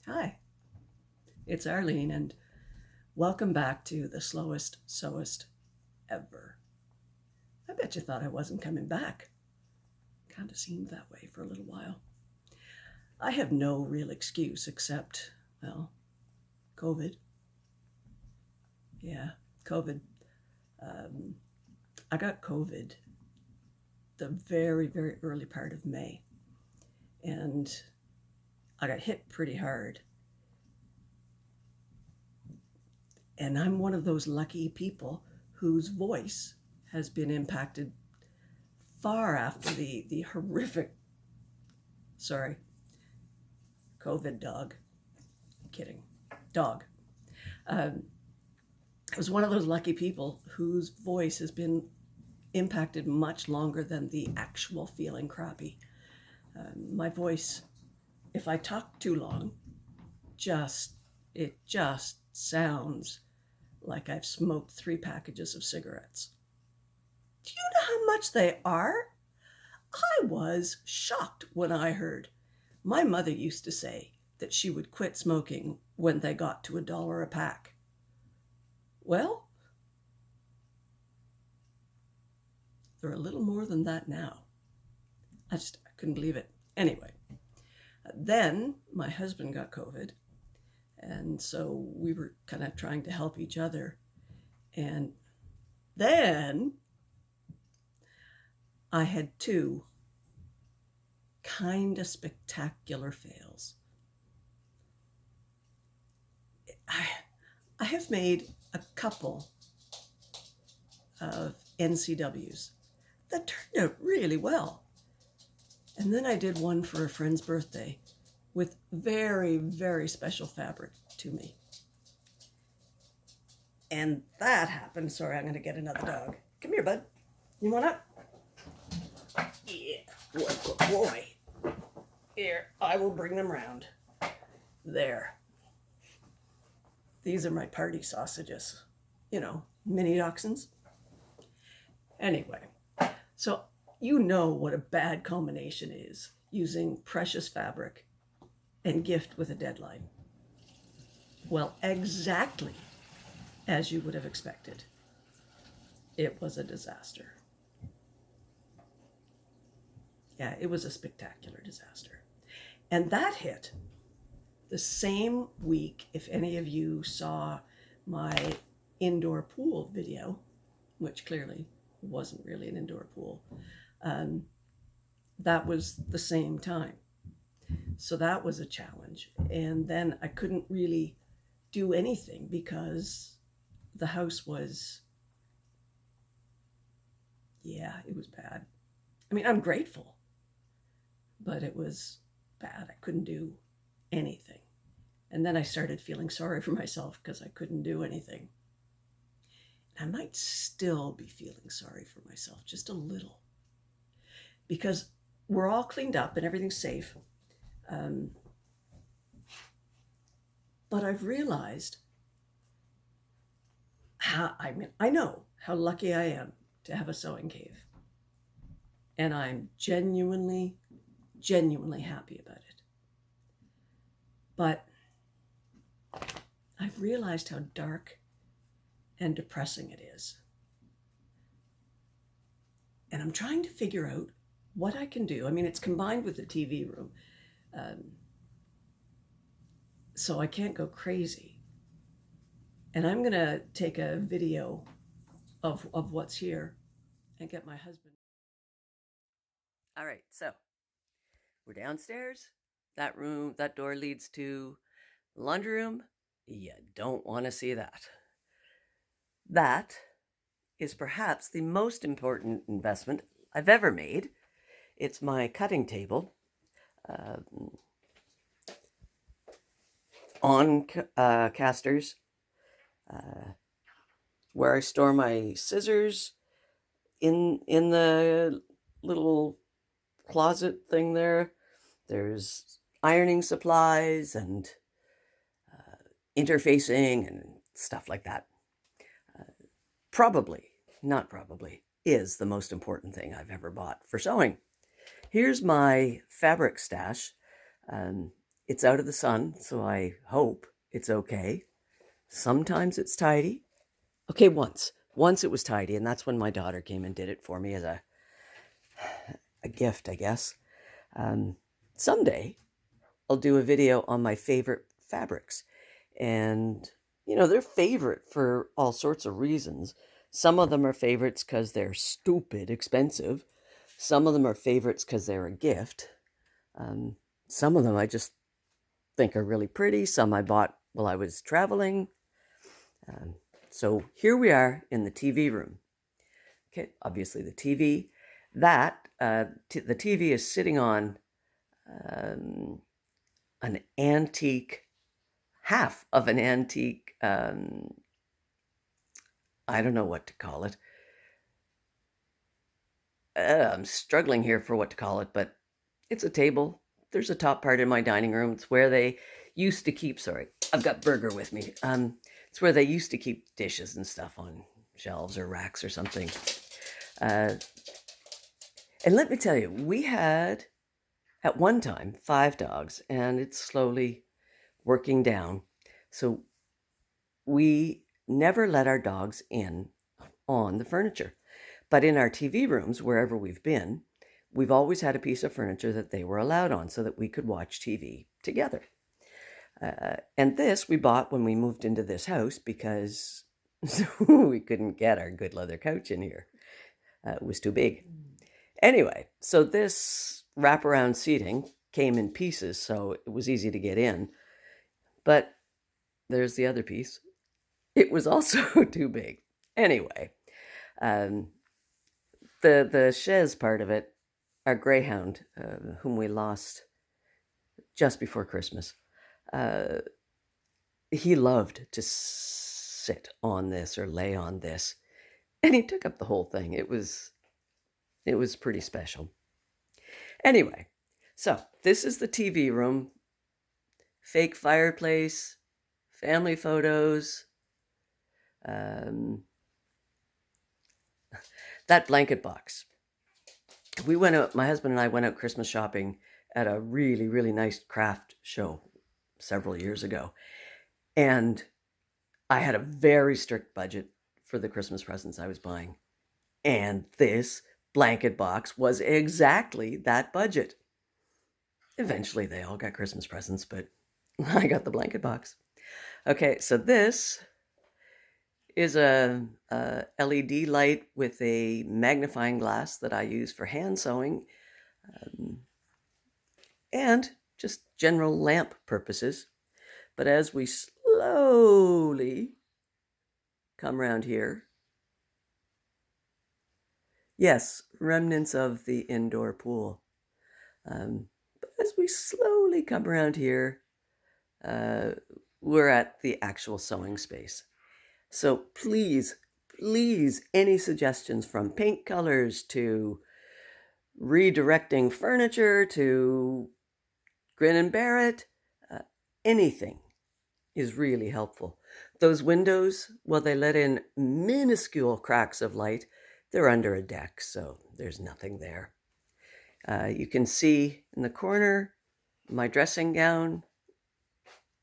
Hi, it's Arlene, and welcome back to the slowest sewist ever. I bet you thought I wasn't coming back. Kind of seemed that way for a little while. I have no real excuse except, well, COVID. Yeah, COVID. Um, I got COVID the very, very early part of May, and I got hit pretty hard. And I'm one of those lucky people whose voice has been impacted far after the horrific, sorry, COVID dog. Kidding. Dog. Um, I was one of those lucky people whose voice has been impacted much longer than the actual feeling crappy. My voice, if I talk too long, just it just sounds like I've smoked 3 packages of cigarettes. Do you know how much they are? I was shocked when I heard. My mother used to say that she would quit smoking when they got to $1 a pack. Well, they're a little more than that now. I couldn't believe it. Anyway, then my husband got COVID, and so we were kind of trying to help each other. And then I had two kind of spectacular fails. I have made a couple of NCWs that turned out really well. And then I did one for a friend's birthday with very, very special fabric to me. And that happened. Sorry, I'm going to get another dog. Come here, bud. You want up? Yeah. What good boy. Here, I will bring them round. There. These are my party sausages. You know, mini dachshunds. Anyway, so you know what a bad combination is, using precious fabric and gift with a deadline. Well, exactly as you would have expected. It was a disaster. Yeah, it was a spectacular disaster. And that hit the same week, if any of you saw my indoor pool video, which clearly wasn't really an indoor pool, that was the same time. So that was a challenge. And then I couldn't really do anything because the house was, yeah, it was bad. I mean, I'm grateful, but it was bad. I couldn't do anything. And then I started feeling sorry for myself because I couldn't do anything. I might still be feeling sorry for myself, just a little, because we're all cleaned up and everything's safe. But I've realized I know how lucky I am to have a sewing cave. And I'm genuinely, genuinely happy about it. But I've realized how dark and depressing it is. And I'm trying to figure out what I can do. I mean, it's combined with the TV room. So I can't go crazy. And I'm going to take a video of what's here and get my husband. All right, so we're downstairs. That door leads to the laundry room. You don't want to see that. That is perhaps the most important investment I've ever made. It's my cutting table on casters, where I store my scissors in the little closet thing there. There's ironing supplies and interfacing and stuff like that. Not probably, is the most important thing I've ever bought for sewing. Here's my fabric stash. It's out of the sun, so I hope it's okay. Sometimes it's tidy. Okay, once it was tidy, and that's when my daughter came and did it for me as a gift, I guess. Someday I'll do a video on my favorite fabrics. And, they're favorite for all sorts of reasons. Some of them are favorites because they're stupid expensive. Some of them are favorites because they're a gift. Some of them I just think are really pretty. Some I bought while I was traveling. So here we are in the TV room. Okay, obviously the TV. The TV is sitting on an antique, half of an antique, I don't know what to call it. I'm struggling here for what to call it, but it's a table. There's a top part in my dining room. It's where they used to keep, sorry, I've got Burger with me. It's where they used to keep dishes and stuff on shelves or racks or something. And let me tell you, we had, at one time, 5 dogs, and it's slowly working down. So we never let our dogs in on the furniture. But in our TV rooms, wherever we've been, we've always had a piece of furniture that they were allowed on so that we could watch TV together. And this we bought when we moved into this house because we couldn't get our good leather couch in here. It was too big. Anyway, so this wraparound seating came in pieces, so it was easy to get in. But there's the other piece. It was also too big. Anyway, the chaise part of it, our greyhound, whom we lost just before Christmas, he loved to sit on this or lay on this, and he took up the whole thing. It was pretty special. Anyway, so this is the TV room, fake fireplace, family photos, that blanket box. We went out, my husband and I went out Christmas shopping at a really, really nice craft show several years ago. And I had a very strict budget for the Christmas presents I was buying. And this blanket box was exactly that budget. Eventually they all got Christmas presents, but I got the blanket box. Okay, so this is a LED light with a magnifying glass that I use for hand sewing and just general lamp purposes. But as we slowly come around here, yes, remnants of the indoor pool. But as we slowly come around here, we're at the actual sewing space. So please, any suggestions from paint colors to redirecting furniture to grin and bear it, anything is really helpful. Those windows, well, they let in minuscule cracks of light. They're under a deck, so there's nothing there. You can see in the corner my dressing gown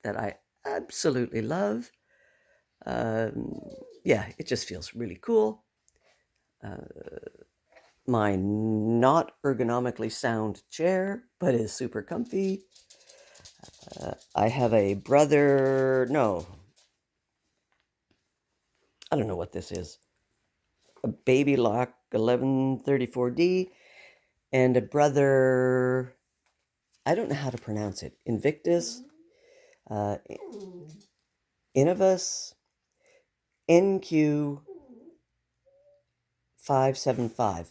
that I absolutely love. Yeah, it just feels really cool. My not ergonomically sound chair, but is super comfy. I have a no, I don't know what this is. A Baby Lock 1134D and a Brother, I don't know how to pronounce it, Invictus, Innovus, NQ575.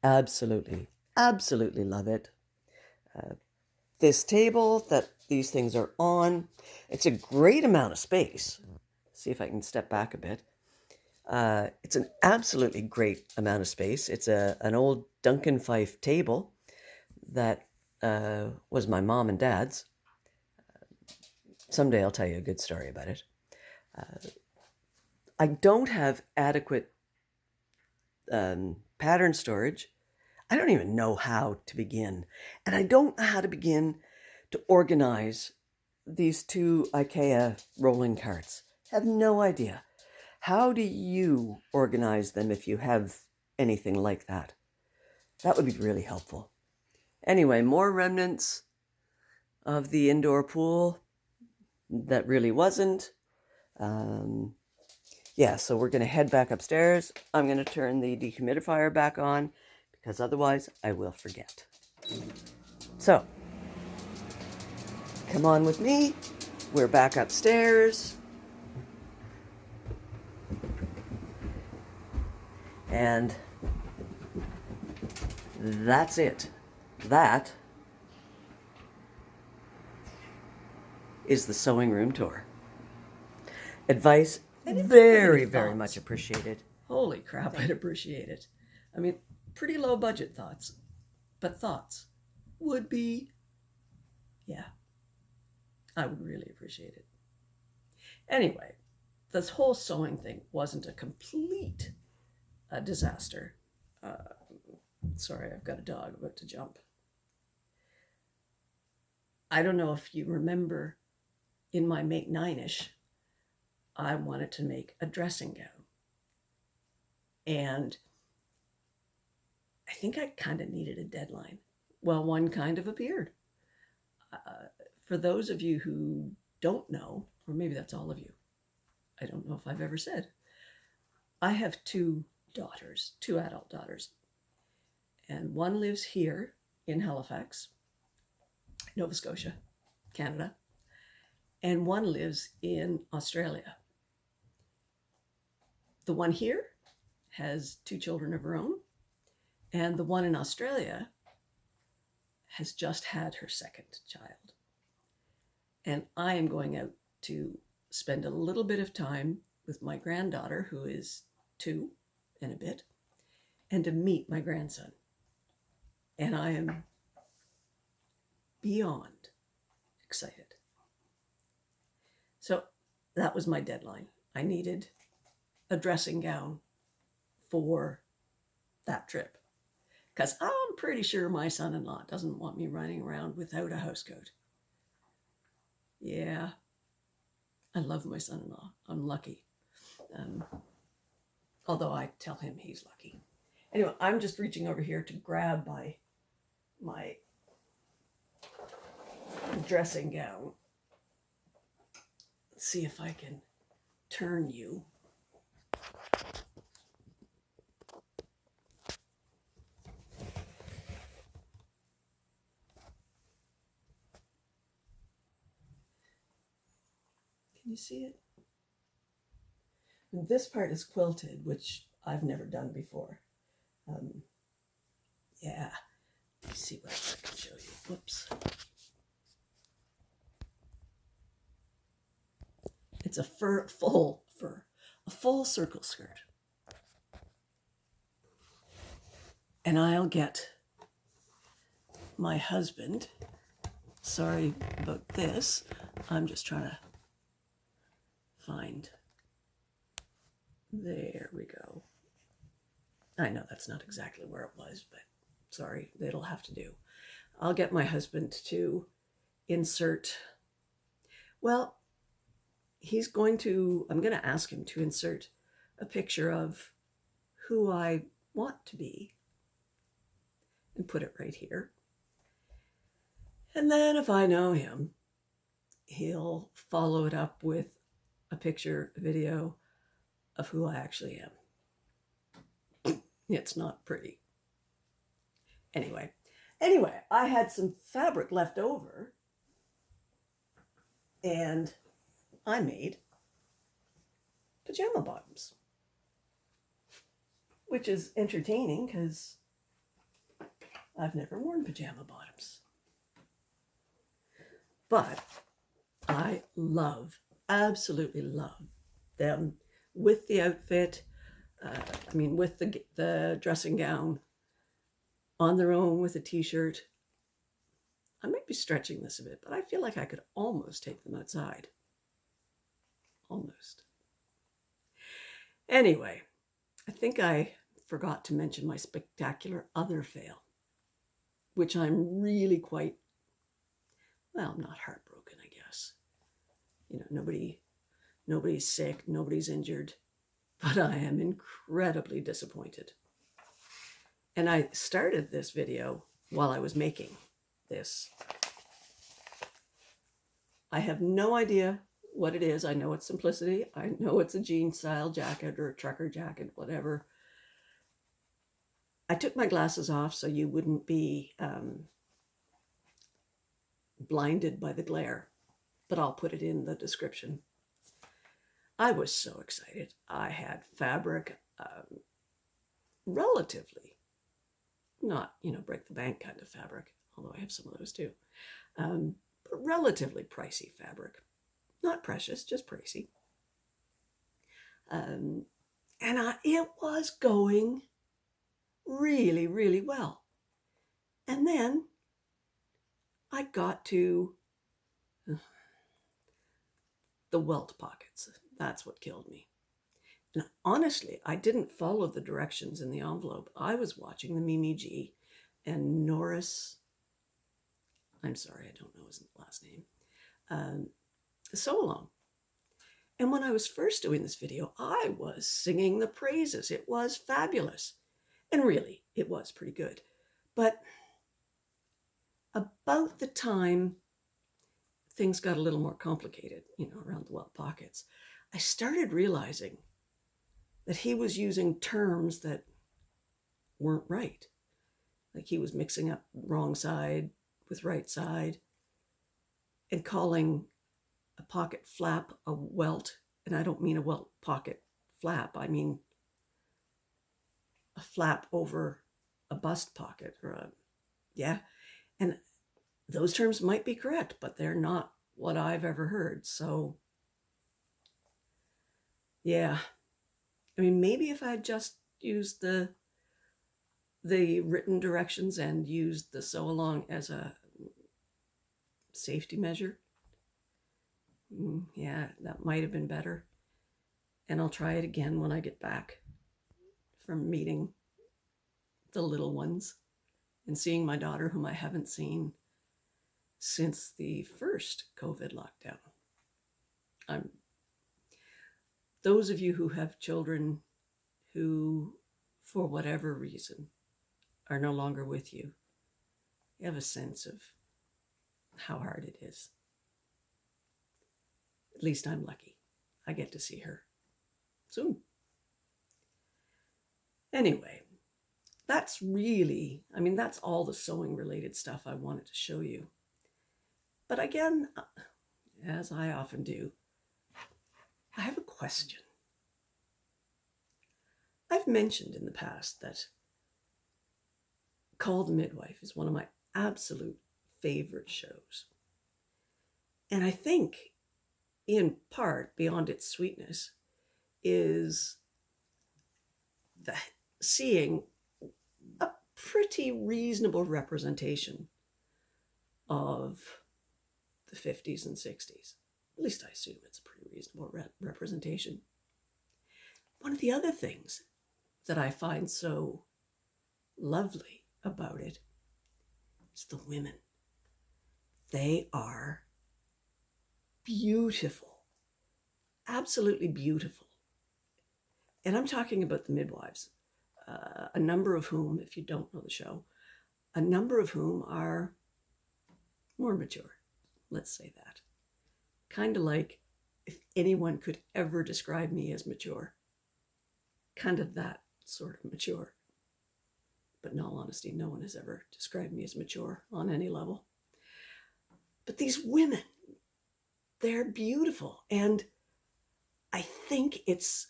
Absolutely love it. This table that these things are on, it's a great amount of space. See if I can step back a bit. It's an absolutely great amount of space. It's an old Duncan Fife table that was my mom and dad's. Someday I'll tell you a good story about it. I don't have adequate pattern storage. I don't even know how to begin. And I don't know how to begin to organize these two Ikea rolling carts. Have no idea. How do you organize them if you have anything like that? That would be really helpful. Anyway, more remnants of the indoor pool that really wasn't. Yeah, so we're going to head back upstairs. I'm going to turn the dehumidifier back on because otherwise I will forget. So, come on with me. We're back upstairs. And that's it. That is the sewing room tour. Advice very, very much appreciated. Holy crap, I'd appreciate it. I mean, pretty low budget thoughts, but thoughts would be, yeah, I would really appreciate it. Anyway, this whole sewing thing wasn't a complete disaster. Sorry, I've got a dog about to jump. I don't know if you remember in my Make 9-ish, I wanted to make a dressing gown. And I think I kind of needed a deadline. Well, one kind of appeared. For those of you who don't know, or maybe that's all of you, I don't know if I've ever said, I have two daughters, two adult daughters. And one lives here in Halifax, Nova Scotia, Canada. And one lives in Australia. The one here has two children of her own. And the one in Australia has just had her second child. And I am going out to spend a little bit of time with my granddaughter, who is 2 and a bit, and to meet my grandson. And I am beyond excited. So that was my deadline. I needed a dressing gown for that trip, because I'm pretty sure my son-in-law doesn't want me running around without a housecoat. Yeah, I love my son-in-law. I'm lucky. Although I tell him he's lucky. Anyway, I'm just reaching over here to grab my dressing gown. Let's see if I can turn you. Can you see it? And this part is quilted, which I've never done before. Yeah, let me see what else I can show you. Whoops. It's a full circle skirt. And I'll get my husband, sorry about this, I'm just trying to find, there we go. I know that's not exactly where it was, but sorry, it'll have to do. I'll get my husband to insert, well, I'm going to ask him to insert a picture of who I want to be and put it right here. And then if I know him, he'll follow it up with a picture, a video of who I actually am. It's not pretty. Anyway, I had some fabric left over and I made pajama bottoms, which is entertaining because I've never worn pajama bottoms. But I absolutely love them with the outfit. With the dressing gown on their own with a t-shirt. I might be stretching this a bit, but I feel like I could almost take them outside. Almost. Anyway, I think I forgot to mention my spectacular other fail, which I'm really quite well, I'm not heartbroken, I guess. You know, nobody's sick, nobody's injured, but I am incredibly disappointed. And I started this video while I was making this. I have no idea what it is. I know it's simplicity. I know it's a jean style jacket or a trucker jacket, whatever. I took my glasses off so you wouldn't be blinded by the glare, but I'll put it in the description. I was so excited. I had fabric, relatively, not, break the bank kind of fabric, although I have some of those too, but relatively pricey fabric. Not precious, just pricey. And it was going really, really well. And then I got to the welt pockets. That's what killed me. And honestly, I didn't follow the directions in the envelope. I was watching the Mimi G and Norris, I'm sorry, I don't know his last name, sew along. And when I was first doing this video, I was singing the praises. It was fabulous. And really, it was pretty good. But about the time things got a little more complicated, around the welt pockets, I started realizing that he was using terms that weren't right. Like he was mixing up wrong side with right side and calling a pocket flap a welt. And I don't mean a welt pocket flap. I mean a flap over a bust pocket and those terms might be correct, but they're not what I've ever heard. So yeah, I mean, maybe if I had just used the written directions and used the sew along as a safety measure, yeah, that might have been better. And I'll try it again when I get back from meeting the little ones and seeing my daughter, whom I haven't seen since the first COVID lockdown. Those of you who have children who, for whatever reason, are no longer with you, you have a sense of how hard it is. At least I'm lucky. I get to see her soon. Anyway, that's all the sewing related stuff I wanted to show you. But again, as I often do, I have a question. I've mentioned in the past that Call the Midwife is one of my absolute favorite shows. And I think, in part, beyond its sweetness, is seeing a pretty reasonable representation of the 50s and 60s. At least I assume it's a pretty reasonable representation. One of the other things that I find so lovely about it is the women. They are beautiful, absolutely beautiful. And I'm talking about the midwives, a number of whom, if you don't know the show, a number of whom are more mature. Let's say that. Kind of like if anyone could ever describe me as mature. Kind of that sort of mature. But in all honesty, no one has ever described me as mature on any level. But these women, they're beautiful. And I think it's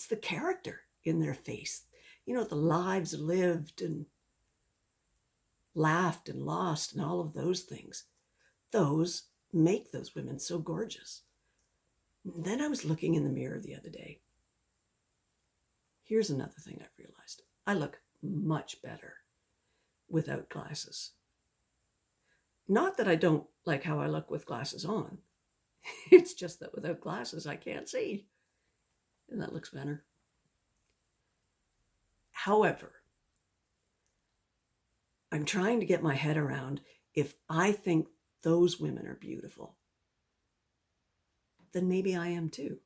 the character in their face. The lives lived and laughed and lost and all of those things. Those make those women so gorgeous. And then I was looking in the mirror the other day. Here's another thing I've realized. I look much better without glasses. Not that I don't like how I look with glasses on. It's just that without glasses, I can't see. And that looks better. However, I'm trying to get my head around if I think those women are beautiful, then maybe I am too,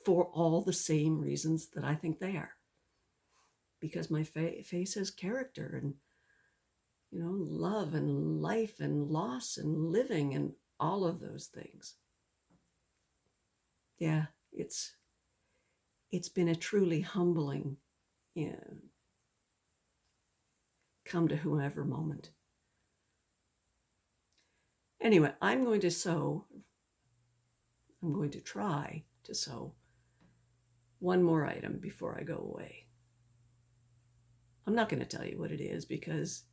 for all the same reasons that I think they are. Because my face has character and, love and life and loss and living and all of those things. Yeah, it's been a truly humbling, come to whomever moment. Anyway, I'm going to try to sew one more item before I go away. I'm not going to tell you what it is because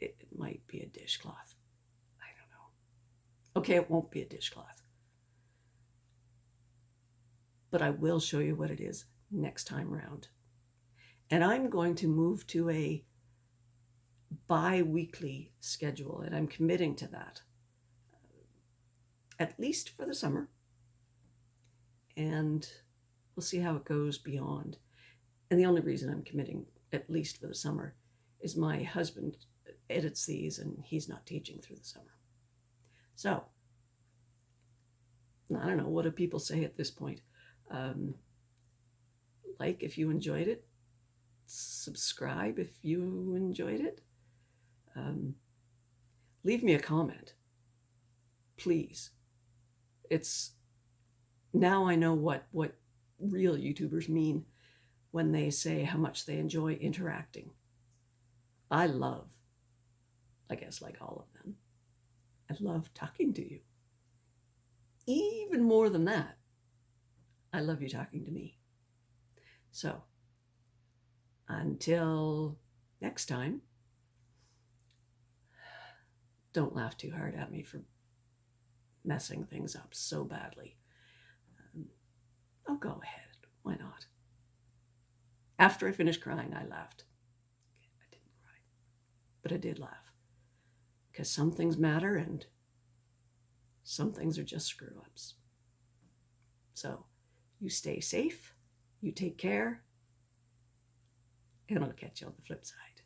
it might be a dishcloth. I don't know. Okay, it won't be a dishcloth. But I will show you what it is next time round. And I'm going to move to a bi-weekly schedule, and I'm committing to that, at least for the summer. And we'll see how it goes beyond. And the only reason I'm committing at least for the summer is my husband edits these and he's not teaching through the summer. So, I don't know, what do people say at this point? Like if you enjoyed it, subscribe if you enjoyed it. Leave me a comment, please. Now I know what real YouTubers mean when they say how much they enjoy interacting. I love, I guess like all of them, I love talking to you. Even more than that, I love you talking to me. So, until next time, don't laugh too hard at me for messing things up so badly. Oh, go ahead. Why not? After I finished crying, I laughed. I didn't cry, but I did laugh. Because some things matter and some things are just screw-ups. So, you stay safe, you take care, and I'll catch you on the flip side.